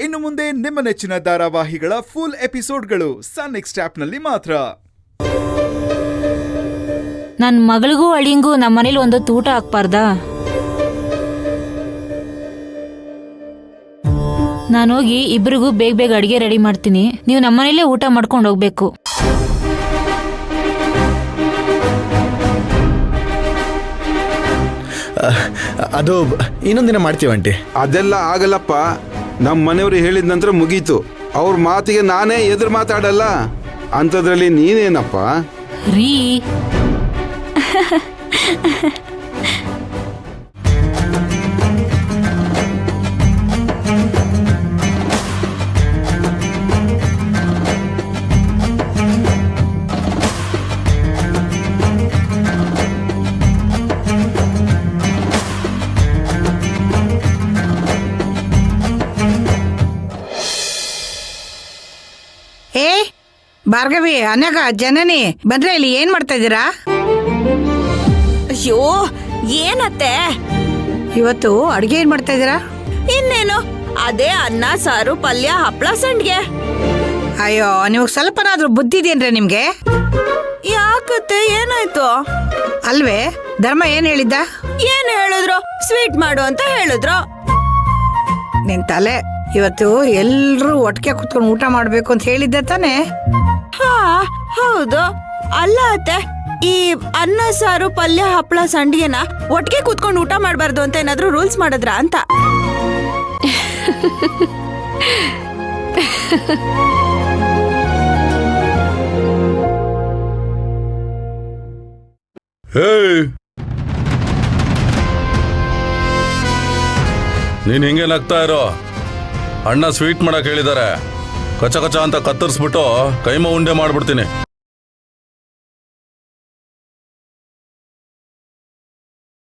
ಇನ್ನು ಮುಂದೆ ನಿಮ್ಮ ನೆಚ್ಚಿನ ಧಾರಾವಾಹಿಗಳ ಫುಲ್ ಎಪಿಸೋಡ್ಗಳು ಸನ್ ನೆಕ್ಸ್ಟ್ ಆಪ್ನಲ್ಲಿ ಮಾತ್ರ. ನನ್ನ ಮಗಳಿಗೂ ಅಳಿಯಂಗೂ ನಮ್ಮ ಮನೇಲಿ ಒಂದೊತ್ತು ಊಟ ಹಾಕ್ಬಾರ್ದಾ? ನಾನು ಹೋಗಿ ಇಬ್ರಿಗೂ ಬೇಗ ಬೇಗ ಅಡಿಗೆ ರೆಡಿ ಮಾಡ್ತೀನಿ. ನೀವು ನಮ್ಮನೇಲೇ ಊಟ ಮಾಡ್ಕೊಂಡು ಹೋಗ್ಬೇಕು. ಅದು ಇನ್ನೊಂದಿನ ಮಾಡ್ತೀವಿ ಆಂಟಿ. ಅದೆಲ್ಲ ಆಗಲ್ಲಪ್ಪ. ನಮ್ಮ ಮನೆಯವರು ಹೇಳಿದ ನಂತರ ಮುಗೀತು. ಅವ್ರ ಮಾತಿಗೆ ನಾನೇ ಎದುರು ಮಾತಾಡಲ್ಲ. ಅಂಥದ್ರಲ್ಲಿ ನೀನೇನಪ್ಪ ರೀ? ಏ ಭಾರ್ಗವಿ, ಅನಗ, ಜನನಿ ಬಂದ್ರೆ ಇಲ್ಲಿ ಏನ್ ಮಾಡ್ತಾ ಇದ್ದೀರಾ? ಅಯ್ಯೋ ಏನತ್ತೆ, ಇವತ್ತು ಅಡ್ಗೆ ಏನ್ ಮಾಡ್ತಾ ಇದ್ದೀರಾ? ಇನ್ನೇನು ಅದೇ ಅನ್ನ ಸಾರು ಪಲ್ಯ ಹಪ್ಳ ಸಂಡ್ಗೆ. ಅಯ್ಯೋ, ನೀವು ಸ್ವಲ್ಪನಾದ್ರೂ ಬುದ್ಧಿ ಇದೆಯೇನ್ರಿ ನಿಮ್ಗೆ? ಯಾಕತ್ತೆ, ಏನಾಯ್ತು? ಅಲ್ವೇ, ಧರ್ಮ ಏನ್ ಹೇಳಿದ್ದ? ಏನ್ ಹೇಳಿದ್ರು? ಸ್ವೀಟ್ ಮಾಡು ಅಂತ ಹೇಳಿದ್ರು. ನಿನ್ ತಲೆ, ಇವತ್ತು ಎಲ್ರೂ ಒಟ್ಟಿಗೆ ಕುತ್ಕೊಂಡು ಊಟ ಮಾಡ್ಬೇಕು ಅಂತ ಹೇಳಿದ್ದೆ ತಾನೆ? ಹಾ ಹೌದು. ಅಲ್ಲ ಅತ್ತೆ, ಈ ಅನ್ನ ಸಾರು ಪಲ್ಯ ಹಪ್ಳ ಸಂಡ್ಗೆನ ಒಟ್ಟಿಗೆ ಕೂತ್ಕೊಂಡು ಊಟ ಮಾಡಬಾರ್ದು ಅಂತ ಏನಾದ್ರೂ ರೂಲ್ಸ್ ಮಾಡಿದ್ರ ಅಂತ? ನೀನ್ ಹಿಂಗೆ ನಗ್ತಾ ಇರೋ. ಅಣ್ಣ ಸ್ವೀಟ್ ಮಾಡಕ್ ಹೇಳಿದಾರೆ. ಕಚ ಕಚ ಅಂತ ಕತ್ತರಿಸ್ಬಿಟ್ಟು ಕೈಮ ಉಂಡೆ ಮಾಡ್ಬಿಡ್ತೀನಿ.